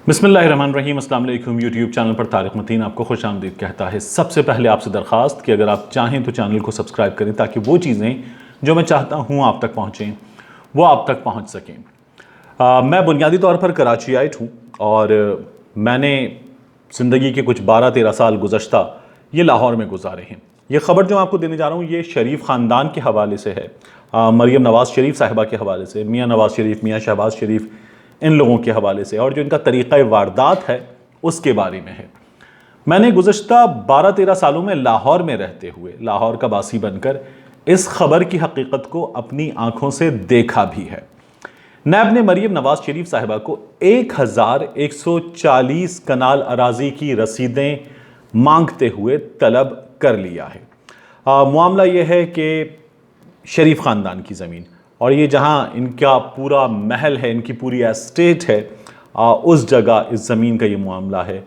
बिस्मिल्लाहिर्रहमानिर्रहीम। अस्सलाम वालेकुम। यूट्यूब चैनल पर तारिक मतीन आपको खुश आमदीद कहता है। सबसे पहले आपसे दरख्वास्त कि अगर आप चाहें तो चैनल को सब्सक्राइब करें ताकि वो चीज़ें जो मैं चाहता हूँ आप तक पहुँचें वो आप तक पहुँच सकें। मैं बुनियादी तौर पर कराचीआइट हूँ और मैंने ज़िंदगी के कुछ 12-13 साल गुज़श्ता ये लाहौर में गुजारे हैं। ये ख़बर जो मैं आपको देने जा रहा हूँ ये शरीफ ख़ानदान के हवाले से है, मरियम नवाज़ शरीफ साहिबा के हवाले से, मियाँ नवाज़ शरीफ, मियाँ शहबाज शरीफ, इन लोगों के हवाले से, और जो इनका तरीक़ा वारदात है उसके बारे में है। मैंने गुज़श्ता 12-13 सालों में लाहौर में रहते हुए, लाहौर का बासी बनकर इस खबर की हकीकत को अपनी आंखों से देखा भी है। नैब ने मरियम नवाज़ शरीफ साहिबा को 1140 कनाल अराजी की रसीदें मांगते हुए तलब कर लिया है। मामला यह है कि शरीफ ख़ानदान की ज़मीन, और ये जहाँ इनका पूरा महल है, इनकी पूरी एस्टेट है, उस जगह इस ज़मीन का ये मामला है।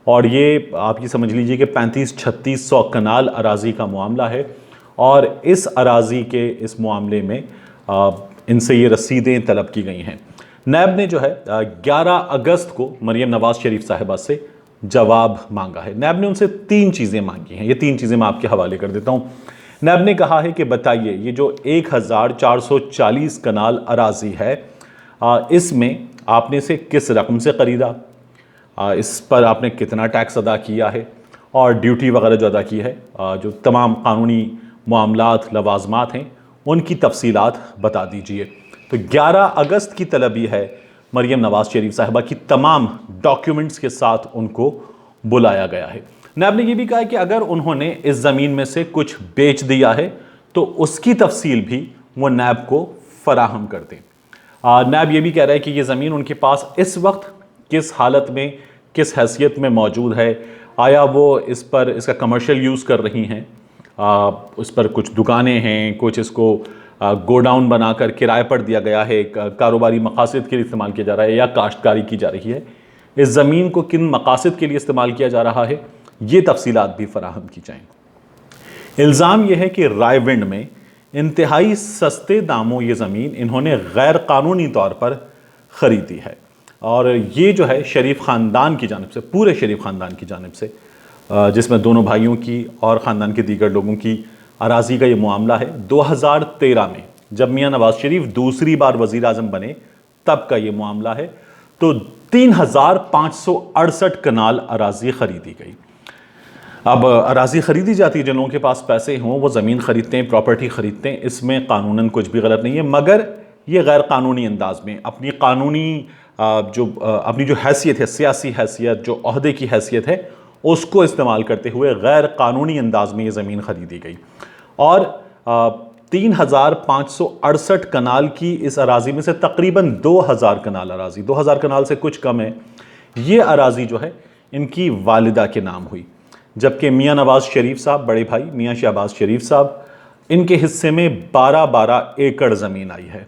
और ये आप ये समझ लीजिए कि 35-3600 कनाल अराजी का मामला है। और इस अराजी के इस मामले में इनसे ये रसीदें तलब की गई हैं। नैब ने जो है 11 अगस्त को मरियम नवाज़ शरीफ साहिबा से जवाब मांगा है। नैब ने उनसे 3 चीज़ें मांगी हैं। ये 3 चीज़ें मैं आपके हवाले कर देता हूँ। नैब ने कहा है कि बताइए ये जो 1440 कनाल अराजी है, इसमें आपने इसे किस रकम से ख़रीदा, इस पर आपने कितना टैक्स अदा किया है, और ड्यूटी वगैरह जो अदा की है, जो तमाम कानूनी मामलात लवाजमात हैं उनकी तफसीलात बता दीजिए। तो 11 अगस्त की तलबी है मरियम नवाज़ शरीफ साहिबा की, तमाम डॉक्यूमेंट्स के साथ उनको बुलाया गया है। नैब ने यह भी कहा है कि अगर उन्होंने इस ज़मीन में से कुछ बेच दिया है तो उसकी तफसील भी वो नैब को फराहम कर दें। नैब ये भी कह रहा है कि ये ज़मीन उनके पास इस वक्त किस हालत में, किस हैसियत में मौजूद है, आया वो इस पर इसका कमर्शियल यूज़ कर रही हैं, उस पर कुछ दुकानें हैं, कुछ इसको गोडाउन बनाकर किराए पर दिया गया है, कारोबारी मकासद के लिए इस्तेमाल किया जा रहा है, या काश्तकारी की जा रही है, इस ज़मीन को किन मकासद के लिए इस्तेमाल किया जा रहा है, ये तफसीलात भी फराहम की जाएँ। इल्ज़ाम यह है कि रायविंड में इंतहाई सस्ते दामों ये ज़मीन इन्होंने गैर कानूनी तौर पर ख़रीदी है, और ये जो है शरीफ ख़ानदान की जानिब से, पूरे शरीफ ख़ानदान की जानिब से, जिसमें दोनों भाइयों की और ख़ानदान के दीगर लोगों की अराज़ी का ये मामला है। 2013 में जब मियाँ नवाज़ शरीफ दूसरी बार वज़ीर आज़म बने तब का ये मामला है। तो 3568 कनाल अराज़ी ख़रीदी गई। अब अराज़ी ख़रीदी जाती है, जिन लोगों के पास पैसे हों वो ज़मीन ख़रीदते हैं, प्रॉपर्टी ख़रीदते हैं, इसमें कानूनन कुछ भी गलत नहीं है, मगर ये गैर कानूनी अंदाज में अपनी कानूनी अपनी जो हैसियत है, सियासी हैसियत, जो ओहदे की हैसियत है, उसको इस्तेमाल करते हुए गैर कानूनी अंदाज में ये ज़मीन ख़रीदी गई। और 3568 कनाल की इस अराज़ी में से तकरीबन 2000 कनाल अराज़ी, 2000 कनाल से कुछ कम है, ये अराज़ी जो है इनकी वालिदा के नाम हुई, जबकि मियाँ नवाज़ शरीफ साहब, बड़े भाई मियाँ शहबाज शरीफ साहब, इनके हिस्से में 12-12 एकड़ ज़मीन आई है।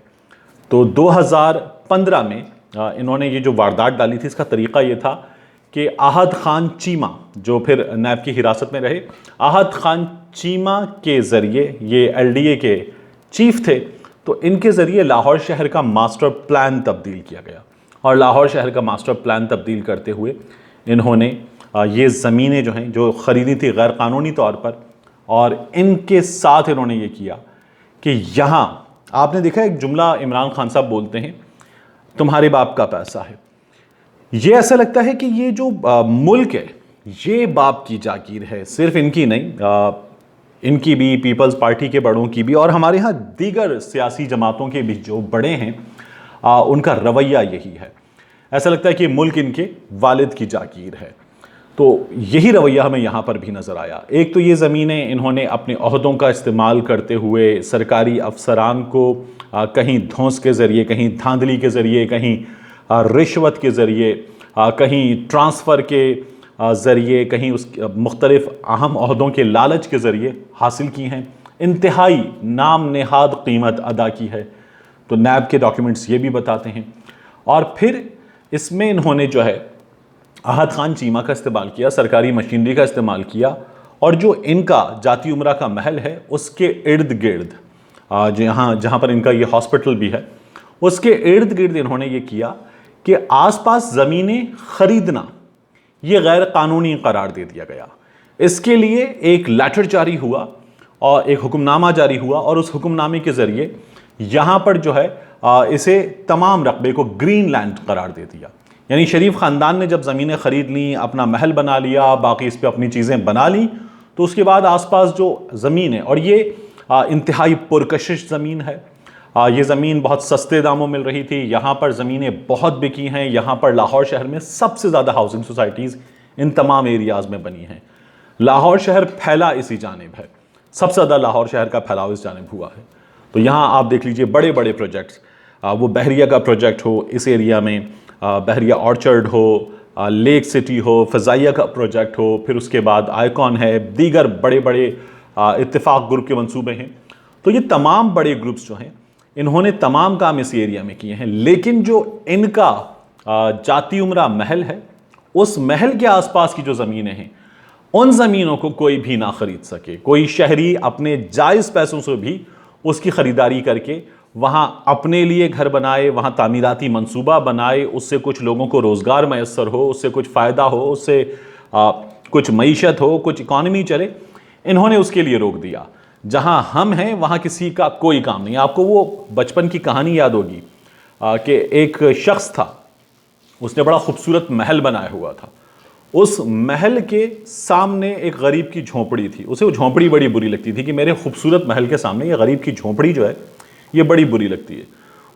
तो 2015 में इन्होंने ये जो वारदात डाली थी, इसका तरीक़ा ये था कि आहद ख़ान चीमा, जो फिर नैब की हिरासत में रहे, आहद ख़ान चीमा के ज़रिए, ये LDA के चीफ़ थे, तो इनके ज़रिए लाहौर शहर का मास्टर प्लान तब्दील किया गया, और लाहौर शहर का मास्टर प्लान तब्दील करते हुए इन्होंने ये ज़मीनें जो हैं, जो ख़रीदी थी गैर कानूनी तौर पर, और इनके साथ इन्होंने ये किया कि यहाँ आपने देखा एक जुमला इमरान खान साहब बोलते हैं, तुम्हारे बाप का पैसा है। ये ऐसा लगता है कि ये जो मुल्क है ये बाप की जागीर है, सिर्फ इनकी नहीं, इनकी भी, पीपल्स पार्टी के बड़ों की भी, और हमारे यहाँ दीगर सियासी जमातों के भी जो बड़े हैं उनका रवैया यही है। ऐसा लगता है कि मुल्क इनके वालिद की जागीर है। तो यही रवैया हमें यहाँ पर भी नज़र आया। एक तो ये ज़मीनें इन्होंने अपने ओहदों का इस्तेमाल करते हुए सरकारी अफसरान को कहीं धौंस के ज़रिए, कहीं धांधली के ज़रिए, कहीं रिश्वत के ज़रिए, कहीं ट्रांसफ़र के ज़रिए, कहीं उस मुख्तलिफ़ अहम ओहदों के लालच के ज़रिए हासिल की हैं, इंतहाई नाम नेहाद कीमत अदा की है। तो नैब के डॉक्यूमेंट्स ये भी बताते हैं। और फिर इसमें इन्होंने जो है आहद ख़ान चीमा का इस्तेमाल किया, सरकारी मशीनरी का इस्तेमाल किया, और जो इनका जाती उमरा का महल है उसके इर्द गिर्द, जहाँ पर इनका ये हॉस्पिटल भी है, उसके इर्द गिर्द इन्होंने ये किया कि आसपास ज़मीनें खरीदना ये गैर कानूनी करार दे दिया गया। इसके लिए एक लेटर जारी हुआ और एक हुक्मनामा जारी हुआ और उस हुक्मनामे के ज़रिए यहाँ पर जो है इसे तमाम रकबे को ग्रीन लैंड करार दे दिया। यानी शरीफ ख़ानदान ने जब ज़मीनें ख़रीद ली, अपना महल बना लिया, बाकी इस पर अपनी चीज़ें बना ली, तो उसके बाद आसपास जो ज़मीन है, और ये इंतहाई पुरकशिश ज़मीन है, ये ज़मीन बहुत सस्ते दामों मिल रही थी, यहाँ पर ज़मीनें बहुत बिकी हैं। यहाँ पर लाहौर शहर में सबसे ज़्यादा हाउसिंग सोसाइटीज़ इन तमाम एरियाज़ में बनी हैं। लाहौर शहर फैला इसी जानिब है, सबसे ज़्यादा लाहौर शहर का फैलाव इस जानिब हुआ है। तो यहाँ आप देख लीजिए बड़े बड़े प्रोजेक्ट्स, वो बहरिया का प्रोजेक्ट हो इस एरिया में, बहरिया ऑर्चर्ड हो, लेक सिटी हो, फ़ज़ाइया का प्रोजेक्ट हो, फिर उसके बाद आइकॉन है, दीगर बड़े बड़े इत्तेफाक ग्रुप के मंसूबे हैं। तो ये तमाम बड़े ग्रुप्स जो हैं इन्होंने तमाम काम इस एरिया में किए हैं। लेकिन जो इनका जाती उमरा महल है, उस महल के आसपास की जो ज़मीनें हैं, उन ज़मीनों को कोई भी ना ख़रीद सके। कोई शहरी अपने जायज़ पैसों से भी उसकी ख़रीदारी करके वहाँ अपने लिए घर बनाए, वहाँ तामीराती मंसूबा बनाए, उससे कुछ लोगों को रोज़गार मैसर हो, उससे कुछ फ़ायदा हो, उससे कुछ मईशत हो, कुछ इकॉनमी चले, इन्होंने उसके लिए रोक दिया। जहाँ हम हैं वहाँ किसी का कोई काम नहीं। आपको वो बचपन की कहानी याद होगी कि एक शख्स था, उसने बड़ा खूबसूरत महल बनाया हुआ था। उस महल के सामने एक गरीब की झोंपड़ी थी। उसे वो झोंपड़ी बड़ी बुरी लगती थी कि मेरे खूबसूरत महल के सामने ये गरीब की झोंपड़ी जो है ये बड़ी बुरी लगती है।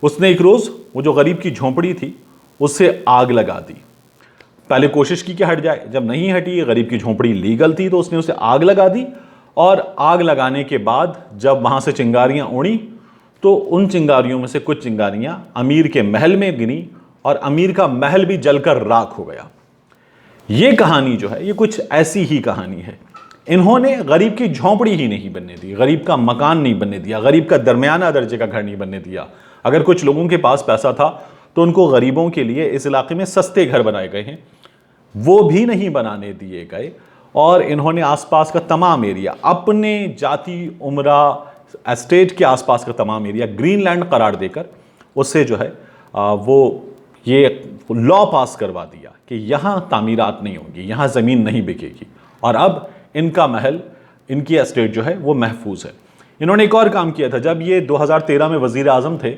उसने एक रोज़ वो जो गरीब की झोंपड़ी थी उससे आग लगा दी। पहले कोशिश की कि हट जाए, जब नहीं हटी, ये गरीब की झोंपड़ी लीगल थी, तो उसने उसे आग लगा दी। और आग लगाने के बाद जब वहाँ से चिंगारियाँ उड़ी तो उन चिंगारियों में से कुछ चिंगारियाँ अमीर के महल में गिनी और अमीर का महल भी जलकर राख हो गया। ये कहानी जो है ये कुछ ऐसी ही कहानी है। इन्होंने गरीब की झोंपड़ी ही नहीं बनने दी, गरीब का मकान नहीं बनने दिया, गरीब का दरमियाना दर्जे का घर नहीं बनने दिया। अगर कुछ लोगों के पास पैसा था तो उनको गरीबों के लिए इस इलाके में सस्ते घर बनाए गए हैं, वो भी नहीं बनाने दिए गए। और इन्होंने आसपास का तमाम एरिया, अपने जाती उमरा एस्टेट के आसपास का तमाम एरिया ग्रीन लैंड करार देकर उससे जो है वो ये लॉ पास करवा दिया कि यहाँ तामीरात नहीं होंगी, यहाँ ज़मीन नहीं बिकेगी, और अब इनका महल, इनकी एस्टेट जो है वो महफूज है। इन्होंने एक और काम किया था। जब ये 2013 में वज़ीर आज़म थे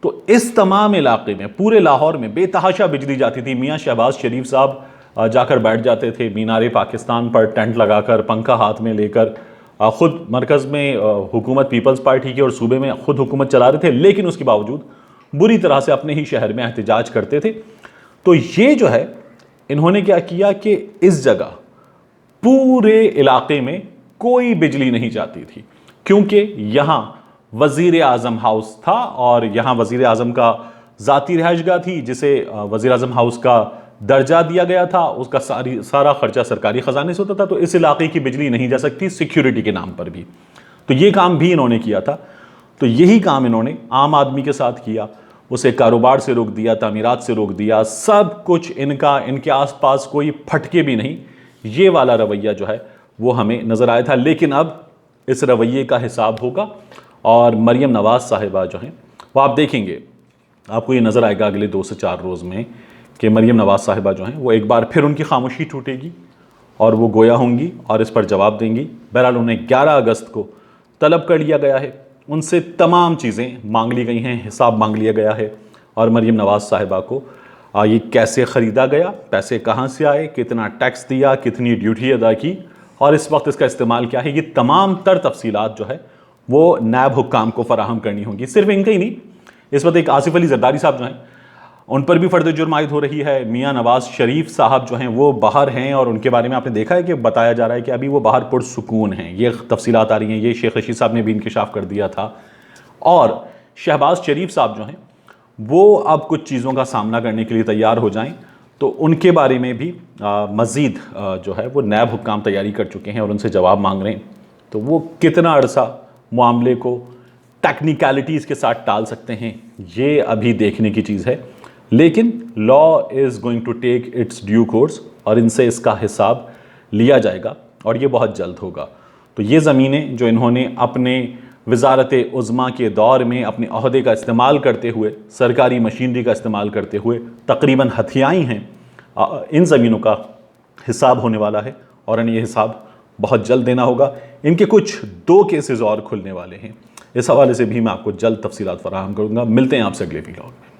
तो इस तमाम इलाके में, पूरे लाहौर में बेतहाशा बिजली जाती थी। मियाँ शहबाज शरीफ साहब जाकर बैठ जाते थे मीनारे पाकिस्तान पर टेंट लगाकर, पंखा हाथ में लेकर। ख़ुद मरकज़ में हुकूमत पीपल्स पार्टी की और सूबे में ख़ुद हुकूमत चला रहे थे, लेकिन उसके बावजूद बुरी तरह से अपने ही शहर में एहतजाज करते थे। तो ये जो है इन्होंने क्या किया कि इस जगह पूरे इलाके में कोई बिजली नहीं जाती थी, क्योंकि यहाँ वज़ीर आज़म हाउस था और यहाँ वज़ीर आज़म का ज़ाती रिहाइशगाह थी, जिसे वज़ीर आज़म हाउस का दर्जा दिया गया था। उसका सारा खर्चा सरकारी ख़जाने से होता था। तो इस इलाके की बिजली नहीं जा सकती सिक्योरिटी के नाम पर भी। तो ये काम भी इन्होंने किया था। तो यही काम इन्होंने आम आदमी के साथ किया, उसे कारोबार से रोक दिया, तामीरात से रोक दिया, सब कुछ इनका, इनके आसपास कोई फटके भी नहीं। ये वाला रवैया जो है वो हमें नज़र आया था। लेकिन अब इस रवैये का हिसाब होगा और मरीम नवाज़ साहिबा जो हैं वो आप देखेंगे, आपको ये नज़र आएगा अगले 2 से 4 रोज़ में कि मरीम नवाज़ साहिबा जो हैं वो एक बार फिर उनकी खामोशी टूटेगी और वो गोया होंगी और इस पर जवाब देंगी। बहरहाल उन्हें 11 अगस्त को तलब कर लिया गया है, उनसे तमाम चीज़ें मांग ली गई हैं, हिसाब मांग लिया गया है। और मरीम नवाज़ साहिबा को ये कैसे ख़रीदा गया, पैसे कहाँ से आए, कितना टैक्स दिया, कितनी ड्यूटी अदा की और इस वक्त इसका इस्तेमाल क्या है, ये तमाम तर तफसीलात जो है वो नायब हुक्काम को फराहम करनी होगी। सिर्फ इनका ही नहीं, इस वक्त एक आसिफ अली जरदारी साहब जो हैं उन पर भी फ़र्द जुर्म आयद हो रही है। मियाँ नवाज़ शरीफ साहब जो हैं वो बाहर हैं और उनके बारे में आपने देखा है कि बताया जा रहा है कि अभी वो बाहर पुरसुकून हैं। ये तफसीलात आ रही हैं, ये शेख रशीद साहब ने भी इंकिशाफ कर दिया था। और शहबाज शरीफ साहब जो हैं वो अब कुछ चीज़ों का सामना करने के लिए तैयार हो जाएं, तो उनके बारे में भी मज़ीद जो है वो नायब हुक्काम तैयारी कर चुके हैं और उनसे जवाब मांग रहे हैं। तो वो कितना अरसा मामले को टेक्निकलिटीज़ के साथ टाल सकते हैं, ये अभी देखने की चीज़ है। लेकिन law is going to take its due course और इनसे इसका हिसाब लिया जाएगा और ये बहुत जल्द होगा। तो ये ज़मीनें जो इन्होंने अपने वजारत उज़्मा के दौर में अपने अहदे का इस्तेमाल करते हुए, सरकारी मशीनरी का इस्तेमाल करते हुए तकरीबन हथियाई हैं, इन ज़मीनों का हिसाब होने वाला है और इन्हें ये हिसाब बहुत जल्द देना होगा। इनके कुछ 2 केसेस और खुलने वाले हैं। इस हवाले से भी मैं आपको जल्द तफसीलात फराहम करूँगा। मिलते हैं आपसे अगले वीडियो में।